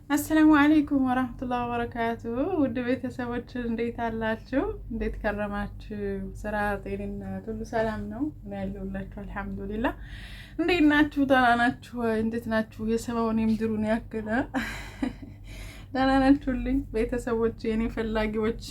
አሰላሙ አለይኩም ወራህመቱላሂ ወበረካቱ። ውድ ቤተሰቦች እንዴት አላችሁ? እንዴት ከረማችሁ? ስራ፣ ጤንነት ሁሉ ሰላም ነው? እኔ ያለሁላችሁ አልሐምዱሊላህ። እንዴት ናችሁ? ደህና ናችሁ? እንዴት ናችሁ? የሰማውን የምድሩን ያክል ደህና ናችሁልኝ? ቤተሰቦች፣ የኔ ፈላጊዎች፣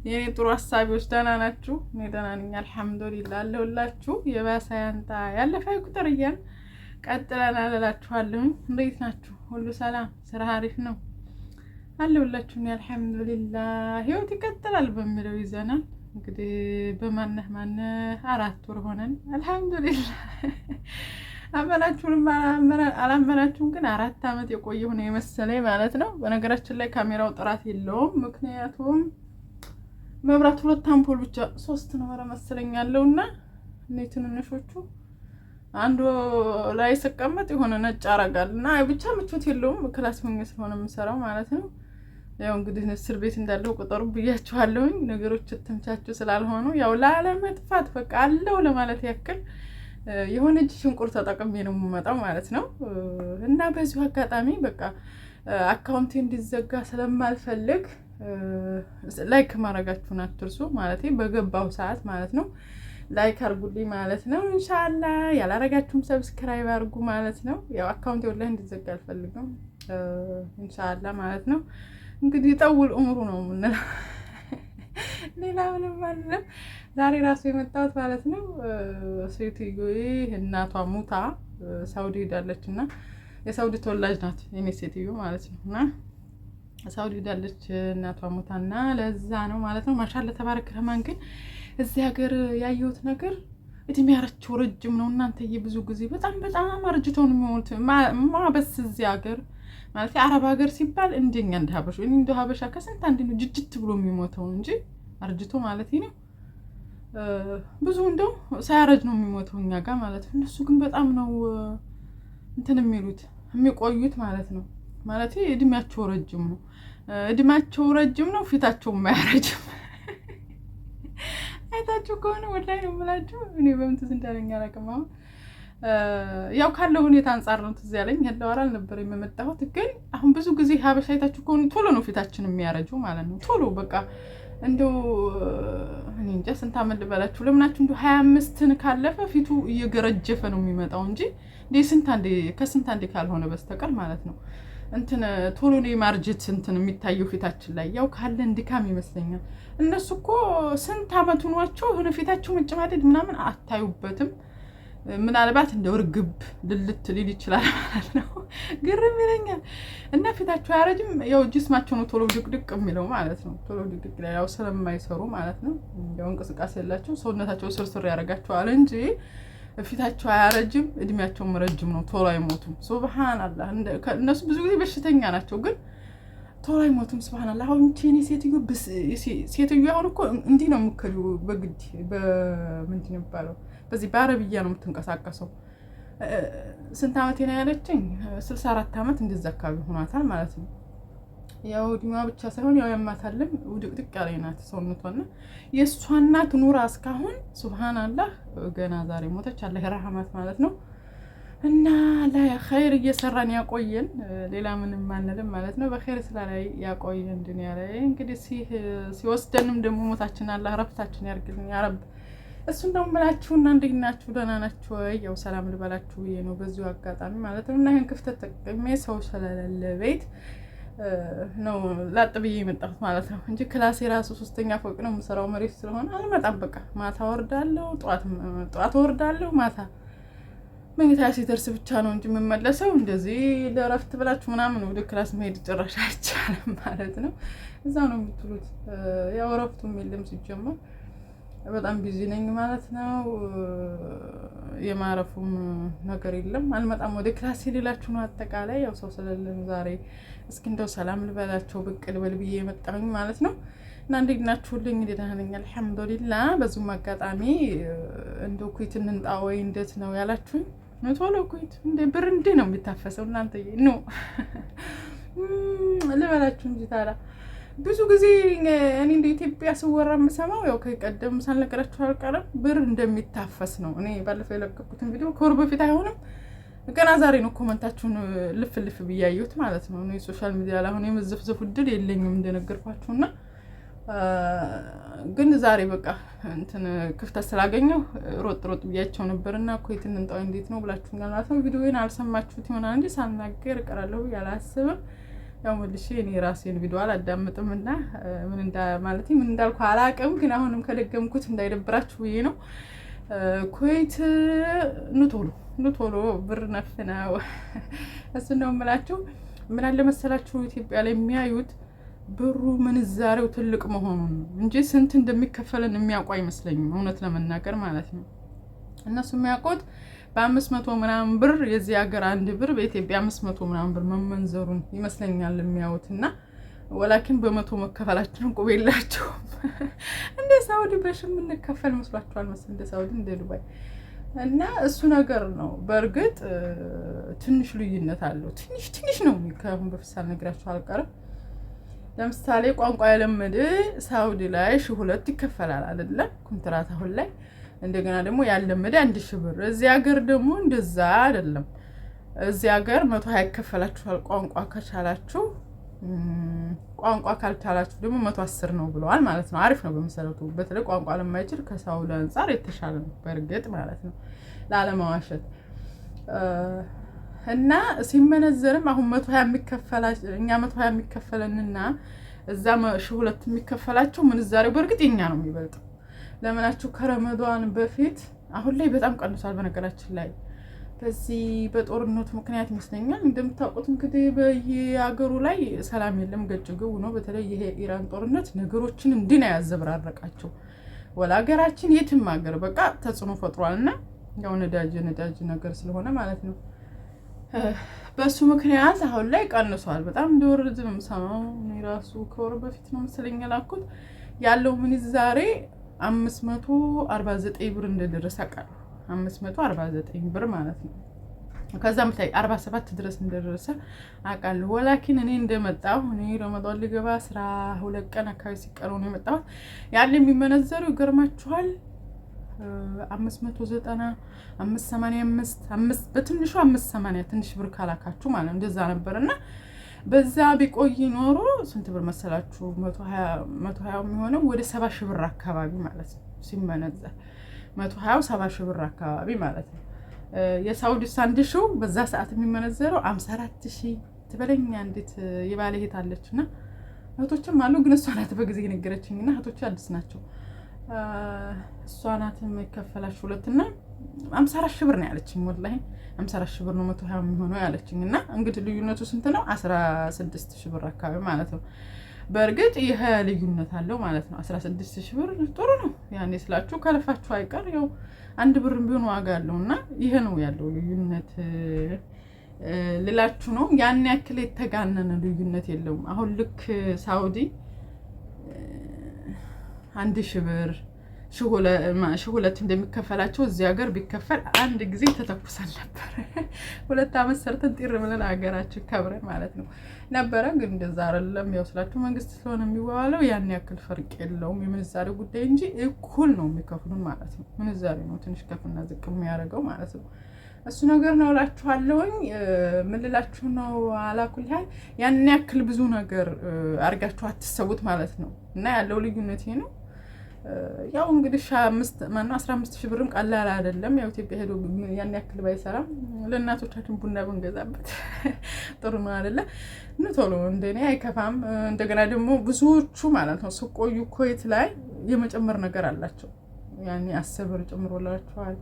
የኔ ጥሩ ሀሳቢዎች ደህና ናችሁ? እኔ ደህና ነኝ አልሐምዱሊላህ። አለሁላችሁ። የባሰ ያንጣ ያለፈ ቁጥር እያን ቀጥለናል እላችኋለሁ። እንዴት ናችሁ? ሁሉ ሰላም፣ ስራ አሪፍ ነው አለሁላችሁ። አልሐምዱሊላህ ህይወት ይቀጥላል በሚለው ይዘናል። እንግዲህ በማነህ 4 ወር ሆነን አልሐምዱሊላህ። አመናችሁንም አላመናችሁም ግን 4 አመት የቆየሁ ነው የመሰለኝ ማለት ነው። በነገራችን ላይ ካሜራው ጥራት የለውም፣ ምክንያቱም መብራት 2 አምፖል ብቻ 3 ነው መሰለኝ ያለውና እኔ ትንንሾቹ አንዱ ላይ ስቀመጥ የሆነ ነጭ አረጋል እና ብቻ ምቾት የለውም። ክላስ ሆኜ ስለሆነ የምሰራው ማለት ነው። ያው እንግዲህ እስር ቤት እንዳለው ቁጠሩ ብያችኋለሁኝ። ነገሮች ተምቻቹ ስላልሆኑ ያው ላለመጥፋት በቃ አለው ለማለት ያክል የሆነ እጅ ሽንቁር ተጠቅሜ ነው የምመጣው ማለት ነው። እና በዚሁ አጋጣሚ በቃ አካውንቴ እንዲዘጋ ስለማልፈልግ ላይክ ማድረጋችሁን አትርሱ ማለት በገባው ሰዓት ማለት ነው። ላይክ አርጉልኝ ማለት ነው። ኢንሻአላህ ያላረጋችሁም ሰብስክራይብ አርጉ ማለት ነው። ያው አካውንት ወላሂ እንዲዘጋ አልፈልግም ኢንሻአላህ ማለት ነው። እንግዲህ ጠውል ዑምሩ ነው የምንለው ሌላ ምንም አይደለም። ዛሬ ራሱ የመጣሁት ማለት ነው ሴትዮዬ እናቷ ሙታ ሳውዲ ሄዳለች እና የሳውዲ ተወላጅ ናት የኔ ሴትዮ ማለት ነው። እና ሳውዲ ሄዳለች እናቷ ሙታና ለዛ ነው ማለት ነው። ማሻአላህ ተባረክ ረህማን። ግን እዚህ ሀገር ያየሁት ነገር እድሜያቸው ረጅም ነው። እናንተዬ ብዙ ጊዜ በጣም አርጅተው ነው የሚሞቱት። ማበስ እዚህ ሀገር ማለት አረብ ሀገር ሲባል እንደኛ እንደ ሀበሻ እንደ ሀበሻ ከስንት አንድ ነው ጅጅት ብሎ የሚሞተው እንጂ አርጅቶ ማለት ነው ብዙ እንደው ሳያረጅ ነው የሚሞተው እኛ ጋር ማለት ነው። እነሱ ግን በጣም ነው እንትን የሚቆዩት ማለት ነው። ማለት እድሜያቸው ረጅም ነው። እድሜያቸው ረጅም ነው፣ ፊታቸው የማያረጅም አይታችሁ ከሆነ ወላሂ ነው የምላችሁ። እኔ በምን ትዝ እንዳለኝ አላውቅም። አሁን ያው ካለው ሁኔታ አንጻር ነው ትዝ ያለኝ። ያለው አራል ነበር የመጣሁት። ግን አሁን ብዙ ጊዜ ሀበሻ አይታችሁ ከሆነ ቶሎ ነው ፊታችን የሚያረጁ ማለት ነው። ቶሎ በቃ እንደው እኔ እንጃ ስንት አመት ልበላችሁ። ለምናችሁ እንደው 25ን ካለፈ ፊቱ እየገረጀፈ ነው የሚመጣው እንጂ ከስንት አንዴ ካልሆነ በስተቀር ማለት ነው። እንትን ቶሎ ነው የማርጀት እንትን የሚታየው ፊታችን ላይ ያው ካለን ድካም ይመስለኛል። እነሱ እኮ ስንት አመት ሆኗቸው የሆነ ፊታቸው መጨማደድ ምናምን አታዩበትም። ምናልባት እንደው እርግብ ልልት ሊል ይችላል ማለት ነው። ግርም ይለኛል። እና ፊታቸው አያረጅም። ያው ጅስማቸው ነው ቶሎ ድቅድቅ የሚለው ማለት ነው። ቶሎ ድቅድቅ ላይ ያው ስለማይሰሩ ማለት ነው። ያው እንቅስቃሴ የላቸው ሰውነታቸው ስርስር ያደርጋቸዋል እንጂ ፊታቸው አያረጅም። እድሜያቸውም ረጅም ነው። ቶሎ አይሞቱም። ሱብሃንአላህ። እነሱ ብዙ ጊዜ በሽተኛ ናቸው ግን ቶሎ አይሞቱም። ሱብሃንአላህ። አሁን እኔ ሴትዮ አሁን እኮ እንዲህ ነው የምከሉ በግድ በምንድን ነው የሚባለው በዚህ በአረብያ ነው የምትንቀሳቀሰው። ስንት አመቴ ነው ያለችኝ? 64 አመት እንደዛ አካባቢ ሆኗታል ማለት ነው። ያው እድሜዋ ብቻ ሳይሆን ያው ያማታልም ውድቅድቅ ያለ ናት ሰውነቷና የእሷ እናት ኑራ እስካሁን ሱብሃንአላህ ገና ዛሬ ሞተች። አላህ ይርሐማት ማለት ነው። እና ለኸይር እየሰራን ያቆየን፣ ሌላ ምንም አንልም ማለት ነው። በኸይር ስራ ላይ ያቆየን ዱንያ ላይ እንግዲህ ሲወስደንም ደግሞ ሞታችን አላህ ረፍታችን ያርግልን ያ ረብ። እሱን ነው የምላችሁና እንዴት ናችሁ? ደህና ናችሁ ወይ? ያው ሰላም ልበላችሁ ብዬ ነው በዚሁ አጋጣሚ ማለት ነው። እና ይሄን ክፍተት ተጠቅሜ ሰው ስለሌለ ቤት ነው ላጥ ብዬ የመጣሁት ማለት ነው እንጂ ክላሴ ራሱ 3ኛ ፎቅ ነው የምሰራው። መሬት ስለሆነ አልመጣም። በቃ ማታ ወርዳለሁ፣ ጠዋት ወርዳለሁ፣ ማታ መኝታ ሲደርስ ብቻ ነው እንጂ የምመለሰው። እንደዚህ ለረፍት ብላችሁ ምናምን ወደ ክላስ መሄድ ጭራሽ አይቻልም ማለት ነው። እዛ ነው የምትሉት። ያው ረፍቱም የለም ሲጀመር በጣም ቢዚ ነኝ ማለት ነው። የማረፉም ነገር የለም። አልመጣም ወደ ክላስ ሄድላችሁ ነው። አጠቃላይ ያው ሰው ስለሌለ ዛሬ እስኪ እንደው ሰላም ልበላቸው ብቅ ልበል ብዬ የመጣሁኝ ማለት ነው። እና እንዴት ናችሁልኝ? እንዴት ነኝ? አልሐምዱሊላህ። በዚሁም አጋጣሚ እንደው ኩይት እንንጣ ወይ እንዴት ነው ያላችሁኝ? ቶሎ ኩይት እንደ ብር እንዴ ነው የሚታፈሰው እናንተ ነው ልበላችሁ እንጂ ታዲያ ብዙ ጊዜ እኔ እንደ ኢትዮጵያ ስወራ የምሰማው ያው ከቀደም ሳልነገራችሁ አልቀረም ብር እንደሚታፈስ ነው። እኔ ባለፈው የለቀኩትን ቪዲዮ ከወር በፊት አይሆንም ገና ዛሬ ነው ኮመንታችሁን ልፍ ልፍ ብያዩት ማለት ነው። እኔ ሶሻል ሚዲያ ላይ አሁን የመዘፍዘፍ እድል የለኝም እንደነገርኳችሁና ግን ዛሬ በቃ እንትን ክፍተት ስላገኘው ሮጥ ብያቸው ነበርና ኮይት እንንጣው እንዴት ነው ብላችሁኛል ማለት ነው። ቪዲዮውን አልሰማችሁት ይሆናል እንጂ ሳናገር እቀራለሁ ያላስብም። ያው መልሼ እኔ ራሴን ቪዲዮ አላዳምጥምና ምን እንዳልኩ አላቅም። ግን አሁንም ከደገምኩት እንዳይደብራችሁ ብዬ ነው። ኮይት ኑቶሎ ብር ነፍነው እሱ ነው የምላችሁ። ምን አለ መሰላችሁ ኢትዮጵያ ላይ የሚያዩት ብሩ ምንዛሬው ትልቅ መሆኑን እንጂ ስንት እንደሚከፈለን የሚያውቁ አይመስለኝም፣ እውነት ለመናገር ማለት ነው። እነሱ የሚያውቁት በ500 ምናምን ብር የዚህ ሀገር አንድ ብር በኢትዮጵያ 500 ምናምን ብር መመንዘሩን ይመስለኛል የሚያዩትና ወላኪን በመቶ መከፈላችንን ቁብ የላቸውም። እንደ ሳውዲ በሽም እንከፈል መስሏቸዋል መሰል እንደ ሳውዲ እንደ ዱባይ እና እሱ ነገር ነው። በእርግጥ ትንሽ ልዩነት አለው። ትንሽ ነው። ከአሁን በፊት ሳልነግራችሁ አልቀርም። ለምሳሌ ቋንቋ ያለመደ ሳውዲ ላይ 2,000 ይከፈላል አይደለ? ኮንትራት አሁን ላይ እንደገና ደግሞ ያለመደ 1,000 ብር። እዚህ ሀገር ደግሞ እንደዛ አይደለም። እዚህ ሀገር 120 ይከፈላችኋል ቋንቋ ከቻላችሁ። ቋንቋ ካልቻላችሁ ደግሞ 110 ነው ብለዋል ማለት ነው። አሪፍ ነው በመሰረቱ። በተለይ ቋንቋ ለማይችል ከሳውዲ አንፃር የተሻለ ነው በእርግጥ ማለት ነው፣ ላለማዋሸት እና ሲመነዘርም አሁን 120 የሚከፈላቸው እኛ 120 የሚከፈለንና እዛ 1,200 የሚከፈላቸው ምንዛሬው በእርግጥ የኛ ነው የሚበልጠው። ለምናችሁ ከረመዳን በፊት አሁን ላይ በጣም ቀንሷል። በነገራችን ላይ በዚህ በጦርነቱ ምክንያት ይመስለኛል። እንደምታውቁት እንግዲህ በየሀገሩ ላይ ሰላም የለም፣ ገጭግው ነው። በተለይ ይሄ ኢራን ጦርነት ነገሮችን እንዲና ያዘብራረቃቸው ወላ ሀገራችን የትም ሀገር በቃ ተጽዕኖ ፈጥሯልና ያው ነዳጅ ነገር ስለሆነ ማለት ነው። በሱ ምክንያት አሁን ላይ ቀንሷል። በጣም እንደወረደ ነው የምሰማው። እኔ ራሱ ከወር በፊት ነው መሰለኝ ላኩት ያለው ምንዛሬ 549 ብር እንደደረሰ አውቃለሁ። 549 ብር ማለት ነው። ከዛም ታይ 47 ድረስ እንደደረሰ አውቃለሁ። ወላኪን እኔ እንደመጣሁ እኔ ረመዳን ሊገባ 12 ቀን አካባቢ ሲቀረው ነው የመጣሁት። ያለ የሚመነዘረው ይገርማችኋል 590 585 በትንሹ 580 ትንሽ ብር ካላካችሁ ማለት እንደዛ ነበርና በዛ ቢቆይ ኖሮ ስንት ብር መሰላችሁ? 120 የሚሆነው ወደ 70 ሺህ ብር አካባቢ ማለት ነው ሲመነዘር 120 70 ሺህ ብር አካባቢ ማለት ነው። የሳውዲ ሳንድሾው በዛ ሰዓት የሚመነዘረው 54 ሺህ ትበለኛ። እንዴት የባለ ሄት አለችና እህቶችም አሉ፣ ግን እሷ ናት በጊዜ ነገረችኝና እህቶች አዲስ ናቸው። እሷ ናት የሚከፈላችሁ 2 እና 54 ሺህ ብር ነው ያለችኝ። ወላሂ 54 ሺህ ብር ነው 120 የሚሆነው ያለችኝና እንግዲህ ልዩነቱ ስንት ነው? 16 ሺህ ብር አካባቢ ማለት ነው። በእርግጥ ይሄ ልዩነት አለው ማለት ነው። 16 ሺህ ብር ጥሩ ነው። ያኔ ስላችሁ ከለፋችሁ አይቀር ያው 1 ብር ቢሆን ዋጋ አለውና ይሄ ነው ያለው ልዩነት ልላችሁ ነው። ያን ያክል የተጋነነ ልዩነት የለውም። አሁን ልክ ሳውዲ 1,000 ብር 1,200 እንደሚከፈላቸው እዚህ ሀገር ቢከፈል አንድ ጊዜ ተተኩሰን ነበር። 2 ዓመት ሰርተን ጢር ብለን ሀገራችን ከብረን ማለት ነው ነበረ። ግን እንደዛ አይደለም። ያው ስላችሁ መንግስት ስለሆነ የሚዋዋለው ያን ያክል ፈርቅ የለውም። የምንዛሬ ጉዳይ እንጂ እኩል ነው የሚከፍሉን ማለት ነው። ምንዛሬ ነው ትንሽ ከፍና ዝቅ የሚያደርገው ማለት ነው። እሱ ነገር ነው እላችኋለሁኝ። ምን ልላችሁ ነው አላኩል ያን ያክል ብዙ ነገር አድርጋችሁ አትሰውት ማለት ነው። እና ያለው ልዩነት ይሄ ነው። ያው እንግዲህ 15 ሺህ ብርም ቀላል አይደለም። ያው ኢትዮጵያ ሄዶ ያን ያክል ባይሰራም ለእናቶቻችን ቡና ብንገዛበት ጥሩ ነው አይደለ? ቶሎ እንደኔ አይከፋም። እንደገና ደግሞ ብዙዎቹ ማለት ነው ስቆዩ ኮይት ላይ የመጨመር ነገር አላቸው። ያኔ 10 ብር ጨምሮላችኋል።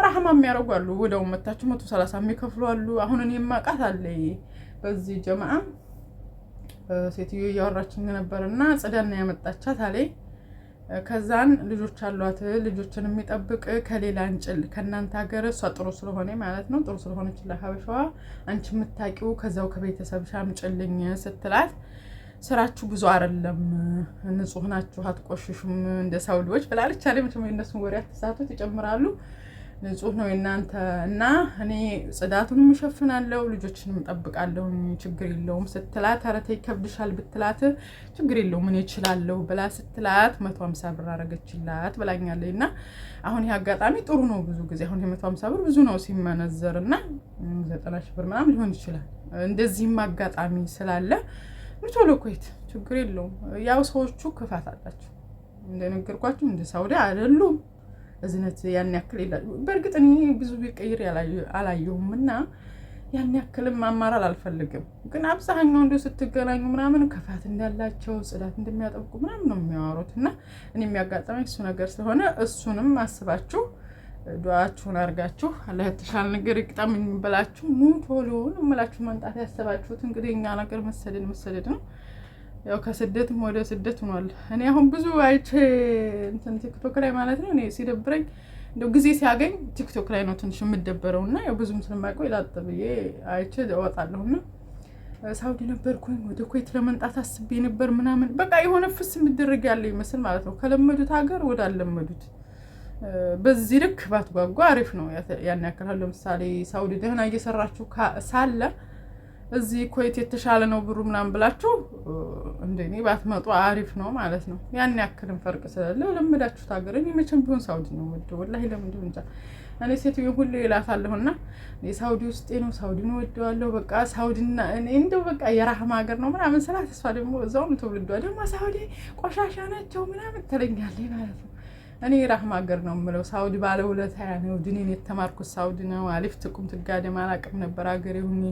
ረሃማ የሚያደርጉ አሉ። ወደው መታችሁ 130 የሚከፍሉ አሉ። አሁን እኔ የማውቃት አለ በዚህ ጀማዓ ሴትዮ እያወራችኝ ነበርና ጽዳና ያመጣቻት አለ። ከዛን ልጆች አሏት። ልጆችን የሚጠብቅ ከሌላ እንጭል ከናንተ ሀገር እሷ ጥሩ ስለሆነ ማለት ነው ጥሩ ስለሆነች ለሀበሻዋ አንቺ የምታውቂው ከዛው ከቤተሰብ ሻምጭልኝ ስትላት ስራችሁ ብዙ አይደለም፣ ንጹህ ናችሁ፣ አትቆሽሹም እንደ ሳውዲዎች ብላለች አለ። መቼም የእነሱን ወሬ አትሳቱት ይጨምራሉ። ንጹህ ነው የእናንተ እና እኔ ጽዳቱንም እሸፍናለሁ ልጆችንም እጠብቃለሁ ችግር የለውም ስትላት ኧረ ተይ ይከብድሻል ብትላት ችግር የለውም እኔ እችላለሁ ብላ ስትላት 150 ብር አረገችላት ብላኛለች። እና አሁን ይሄ አጋጣሚ ጥሩ ነው። ብዙ ጊዜ አሁን 150 ብር ብዙ ነው ሲመነዘር እና 90 ሺህ ብር ምናምን ሊሆን ይችላል። እንደዚህም አጋጣሚ ስላለ ቶሎ ኮይት ችግር የለውም። ያው ሰዎቹ ክፋት አላቸው እንደነገርኳችሁ እንደ ሳውዲ አይደሉም። እዝነት ያን ያክል ይላል። በእርግጥ እኔ ብዙ ቢቀይር አላየሁም እና ያን ያክልም ማማራል አልፈልግም። ግን አብዛኛው እንደው ስትገናኙ ምናምን ክፋት እንዳላቸው ጽዳት እንደሚያጠብቁ ምናምን ነው የሚያወሩት። እና እኔ የሚያጋጥመኝ እሱ ነገር ስለሆነ እሱንም አስባችሁ ዱዓችሁን አድርጋችሁ አላህ የተሻለ ነገር ይቅጠምኝ ብላችሁ ኑ ቶሎ እምላችሁ መምጣት ያሰባችሁት። እንግዲህ እኛ ነገር መሰደድ ነው። ያው ከስደትም ወደ ስደት ሆኗል። እኔ አሁን ብዙ አይቼ እንትን ቲክቶክ ላይ ማለት ነው እኔ ሲደብረኝ እንደው ጊዜ ሲያገኝ ቲክቶክ ላይ ነው ትንሽ የምደበረውና ያው ብዙም ስለማይቆይ ላጥ ብዬ አይቼ እወጣለሁና ሳውዲ ነበርኩኝ ወደ ኩዌት ለመንጣት አስቤ ነበር ምናምን በቃ የሆነ ፍስ የሚደረግ ያለ ይመስል ማለት ነው። ከለመዱት ሀገር ወደ አልለመዱት በዚህ ልክ ባትጓጓ አሪፍ ነው። ያን ያክል ለምሳሌ ሳውዲ ደህና እየሰራችሁ ሳለ እዚህ ኩዌት የተሻለ ነው ብሩ ምናምን ብላችሁ እንደኔ ባትመጡ አሪፍ ነው ማለት ነው። ያን ያክልም ፈርቅ ስለሌለው ለመዳችሁት ሀገር እኔ መቼም ቢሆን ሳውዲ ነው ወደው ወላሂ ለምን እንጃ። እኔ ሴትዮ ሁሉ ይላታለሁና እኔ ሳውዲ ውስጥ ነው ሳውዲ ነው ወደዋለሁ በቃ ሳውዲና እኔ እንደው በቃ የራህማ ሀገር ነው ምናምን ስላት እሷ ደግሞ እዛው ነው ተወልዷ ደግሞ ሳውዲ ቆሻሻ ናቸው ምናምን ትለኛለች ማለት ነው። እኔ ራህማ ሀገር ነው የምለው ሳውዲ ባለውለታ ነው። ዲኔን የተማርኩት ሳውዲ ነው። አሊፍ ትቁም ትጋደም አላውቅም ነበር ሀገሬ ሁኜ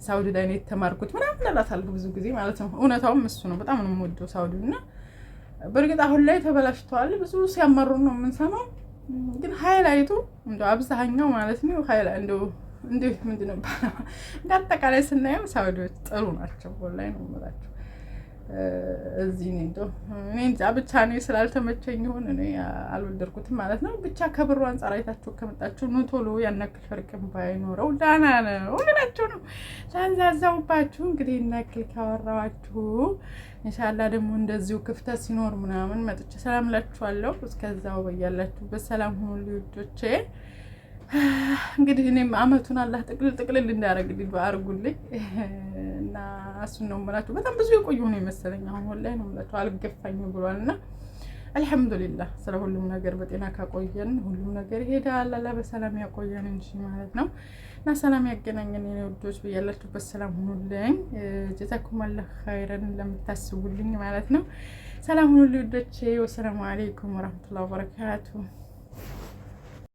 ሳውዲ ላይ ነው የተማርኩት ምናምን እላታለሁ ብዙ ጊዜ ማለት ነው። እውነታውም እሱ ነው። በጣም ነው የምወደው ሳውዲ እና በእርግጥ አሁን ላይ ተበላሽተዋል ብዙ ሲያመሩ ነው የምንሰማው። ግን ሃይላይቱ እንደው አብዛኛው ማለት ነው እንደው ምንድን ነው እንደ አጠቃላይ ስናየው ሳውዲዎች ጥሩ ናቸው። ወላሂ ነው የምላቸው። እዚህ ነው እንደው እኔ እንጃ ብቻ ነው ስላልተመቸኝ ይሁን እኔ አልወደድኩትም ማለት ነው። ብቻ ከብሩ አንፃር አይታችሁ ከመጣችሁ ነው ቶሎ ያን ያክል ፈርቅም ባይኖረው ዳና ነው ሁላችሁ ነው ሳንዛዛውባችሁ። እንግዲህ እና ያክል ካወራዋችሁ ኢንሻአላህ ደግሞ እንደዚሁ ክፍተት ሲኖር ምናምን መጥቼ ሰላም ላችኋለሁ። እስከዛው በያላችሁበት ሰላም ሁኑ ልጆቼ። እንግዲህ እኔም አመቱን አላህ ጥቅልል እንዳያረግልኝ አድርጉልኝ እና እሱን ነው የምላችሁ። በጣም ብዙ የቆዩ ነው የመሰለኝ አሁን ወላሂ ነው የምላችሁ አልገፋኝ ብሏልና አልሐምዱሊላህ ስለ ሁሉም ነገር በጤና ካቆየን ሁሉም ነገር ይሄዳል። አላህ በሰላም ያቆየን እንጂ ማለት ነው። እና ሰላም ያገናኘን የኔ ውዶች በያላችሁበት ሰላም ሁኑልኝ። ጀዛኩም አላህ ኸይረን ለምታስቡልኝ ማለት ነው። ሰላም ሁኑ ልጆቼ። ወሰላሙ አለይኩም ወራህመቱላሂ ወበረካቱ።